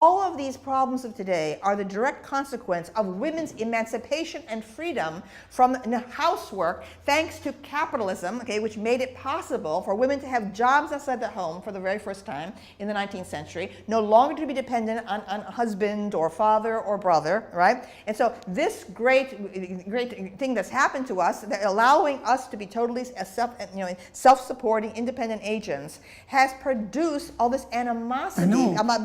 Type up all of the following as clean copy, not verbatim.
All of these problems of today are the direct consequence of women's emancipation and freedom from housework, thanks to capitalism, okay, which made it possible for women to have jobs outside the home for the very first time in the 19th century, no longer to be dependent on husband or father or brother, right? And so this great thing that's happened to us, that allowing us to be totally self-supporting, independent agents, has produced all this animosity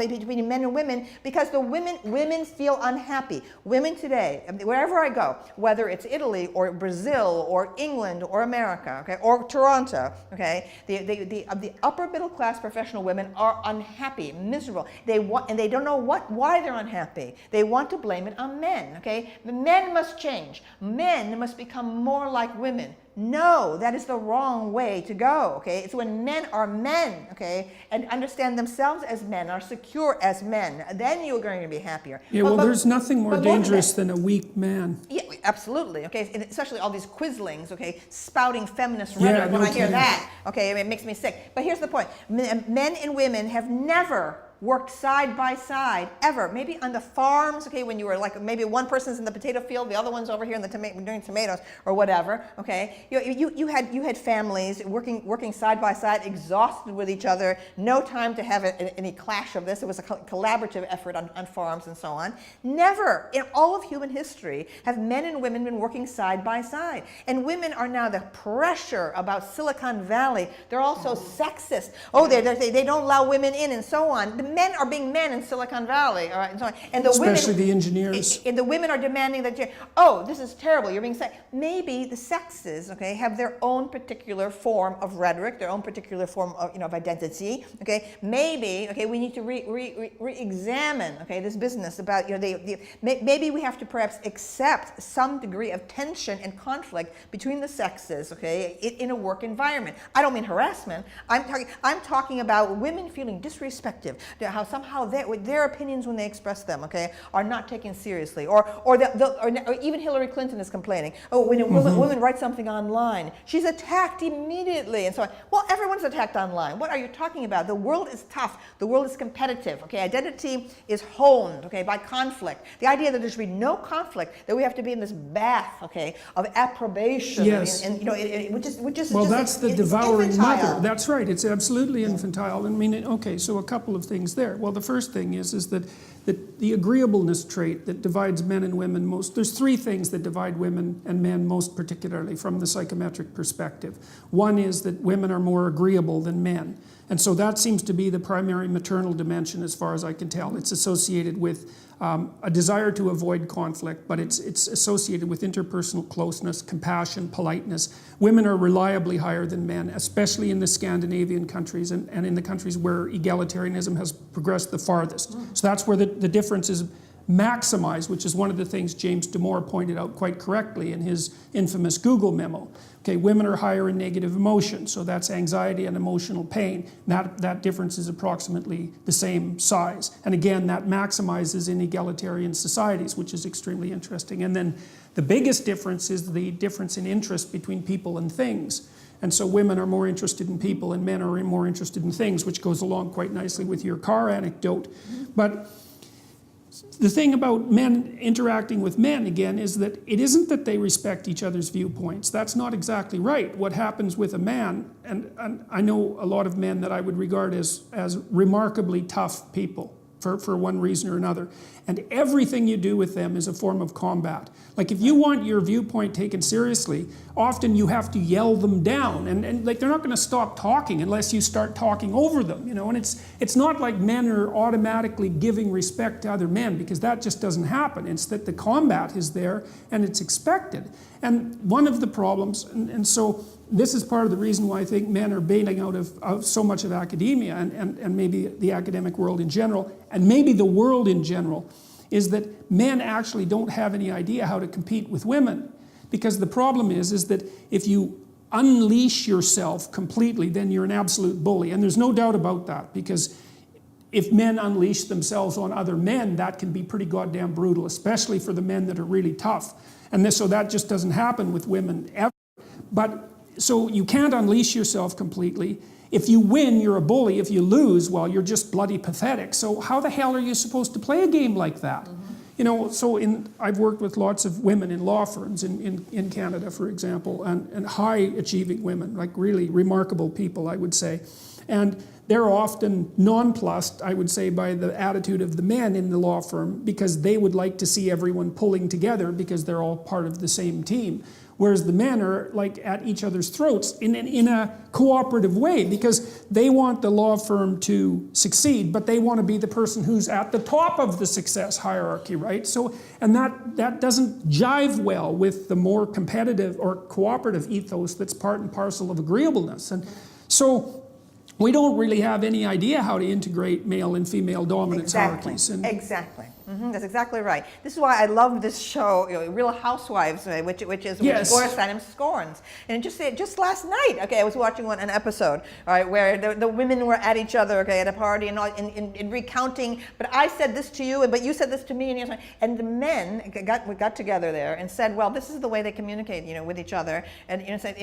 between men and women, because the women feel unhappy. Women today, wherever I go, whether it's Italy or Brazil or England or America, okay, or Toronto, okay, the upper middle class professional women are unhappy, miserable. And they don't know why they're unhappy. They want to blame it on men. Okay, the men must change. Men must become more like women. No, that is the wrong way to go, okay? It's when men are men, okay, and understand themselves as men, are secure as men, then you're going to be happier. Yeah, well, there's nothing more dangerous than a weak man. Yeah, absolutely, okay, and especially all these quislings, okay, spouting feminist rhetoric. When I hear that, okay, it makes me sick. But here's the point. Men and women have never worked side by side, ever. Maybe on the farms, okay, when you were like, maybe one person's in the potato field, the other one's over here in the doing tomatoes or whatever, okay? You had families working side by side, exhausted with each other, no time to have any clash of this. It was a collaborative effort on farms and so on. Never in all of human history have men and women been working side by side. And women are now the pressure about Silicon Valley. They're also sexist. Oh, they don't allow women in and so on. The men are being men in Silicon Valley, all right, and so on. And the especially women, the engineers. And the women are demanding that, oh, this is terrible, you're being sexist. Maybe the sexes, okay, have their own particular form of rhetoric, their own particular form of, of identity, okay. Maybe, okay, we need to re-examine, okay, this business about, maybe we have to perhaps accept some degree of tension and conflict between the sexes, okay, in a work environment. I don't mean harassment. I'm talking about women feeling disrespected, how somehow their opinions when they express them, okay, are not taken seriously, or even Hillary Clinton is complaining. Oh, when a woman writes something online, she's attacked immediately, and so on. Well, everyone's attacked online. What are you talking about? The world is tough. The world is competitive. Okay, identity is honed, okay, by conflict. The idea that there should be no conflict, that we have to be in this bath, okay, of approbation, yes, and which is well, just, that's the devouring infantile. mother. That's right. It's absolutely infantile. I mean, okay, so a couple of things there. Well, the first thing is that the agreeableness trait that divides men and women most, there's three things that divide women and men most particularly from the psychometric perspective. One is that women are more agreeable than men. And so that seems to be the primary maternal dimension as far as I can tell. It's associated with a desire to avoid conflict, but it's associated with interpersonal closeness, compassion, politeness. Women are reliably higher than men, especially in the Scandinavian countries and in the countries where egalitarianism has progressed the farthest. So that's where the difference is maximized, which is one of the things James Damore pointed out quite correctly in his infamous Google memo. Okay, women are higher in negative emotion, so that's anxiety and emotional pain. That difference is approximately the same size. And again, that maximizes in egalitarian societies, which is extremely interesting. And then the biggest difference is the difference in interest between people and things. And so women are more interested in people and men are more interested in things, which goes along quite nicely with your car anecdote. But the thing about men interacting with men, again, is that it isn't that they respect each other's viewpoints. That's not exactly right. What happens with a man, and I know a lot of men that I would regard as remarkably tough people for one reason or another. And everything you do with them is a form of combat. Like if you want your viewpoint taken seriously, often you have to yell them down. And like they're not going to stop talking unless you start talking over them, And it's not like men are automatically giving respect to other men, because that just doesn't happen. It's that the combat is there and it's expected. And one of the problems, and so this is part of the reason why I think men are bailing out of so much of academia and maybe the academic world in general, and maybe the world in general, is that men actually don't have any idea how to compete with women. Because the problem is that if you unleash yourself completely, then you're an absolute bully. And there's no doubt about that, because if men unleash themselves on other men, that can be pretty goddamn brutal, especially for the men that are really tough. And so that just doesn't happen with women ever. But so you can't unleash yourself completely. If you win, you're a bully. If you lose, well, you're just bloody pathetic. So how the hell are you supposed to play a game like that? You know, so I've worked with lots of women in law firms in Canada, for example, and high achieving women, like really remarkable people, I would say. And they're often nonplussed, I would say, by the attitude of the men in the law firm, because they would like to see everyone pulling together because they're all part of the same team. Whereas the men are like at each other's throats in a cooperative way, because they want the law firm to succeed, but they want to be the person who's at the top of the success hierarchy, right? So, and that doesn't jive well with the more competitive or cooperative ethos that's part and parcel of agreeableness. And so we don't really have any idea how to integrate male and female dominance hierarchies. Exactly. That's exactly right. This is why I love this show, Real Housewives, which Gloria Steinem scorns. And just last night, okay, I was watching an episode, all right, where the women were at each other, okay, at a party and all, in recounting. But I said this to you, but you said this to me, and the men got together there and said, well, this is the way they communicate, with each other, and said,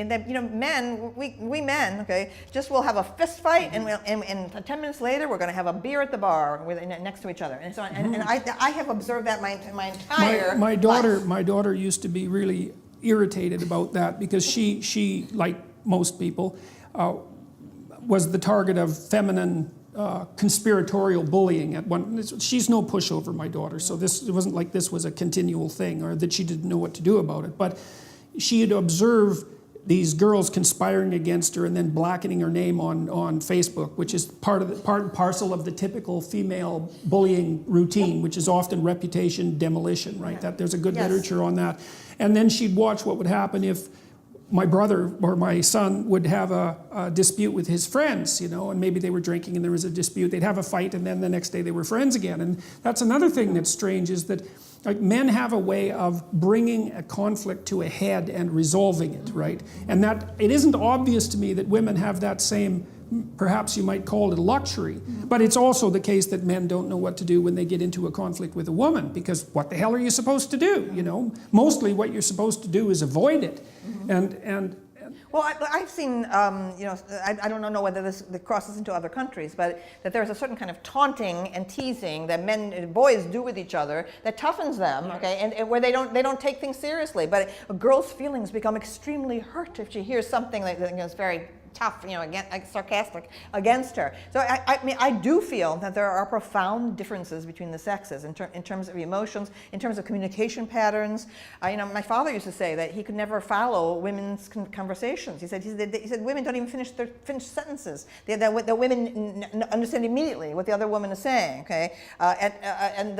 men, we men, okay, just will have a fist fight, and 10 minutes later we're going to have a beer at the bar next to each other, and so on. And I have observed that my entire life. My daughter used to be really irritated about that, because she like most people, was the target of feminine conspiratorial bullying at one. She's no pushover, my daughter, so it wasn't like this was a continual thing or that she didn't know what to do about it. But she had observed these girls conspiring against her and then blackening her name on Facebook, which is part and parcel of the typical female bullying routine, which is often reputation demolition, right? That there's a good literature on that. And then she'd watch what would happen if my brother or my son would have a dispute with his friends, and maybe they were drinking and there was a dispute. They'd have a fight, and then the next day they were friends again. And that's another thing that's strange, is that like men have a way of bringing a conflict to a head and resolving it, right? And that it isn't obvious to me that women have that same, perhaps you might call it a luxury, but it's also the case that men don't know what to do when they get into a conflict with a woman, because what the hell are you supposed to do? Mostly what you're supposed to do is avoid it. Well, I've seen, I don't know whether this crosses into other countries, but that there's a certain kind of taunting and teasing that boys do with each other that toughens them, okay, and where they don't take things seriously. But a girl's feelings become extremely hurt if she hears something that is very tough, sarcastic against her. So I do feel that there are profound differences between the sexes in terms of emotions, in terms of communication patterns. My father used to say that he could never follow women's conversations. He said women don't even finish sentences. The women understand immediately what the other woman is saying. Okay, in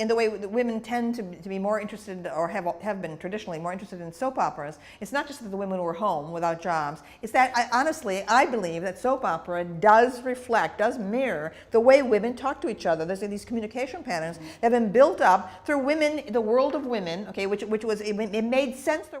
the way that women tend to be more interested, or have been traditionally more interested in soap operas. It's not just that the women were home without jobs. It's that honestly, I believe that soap opera does mirror the way women talk to each other. There's these communication patterns that have been built up through women, the world of women, okay, which was, it made sense.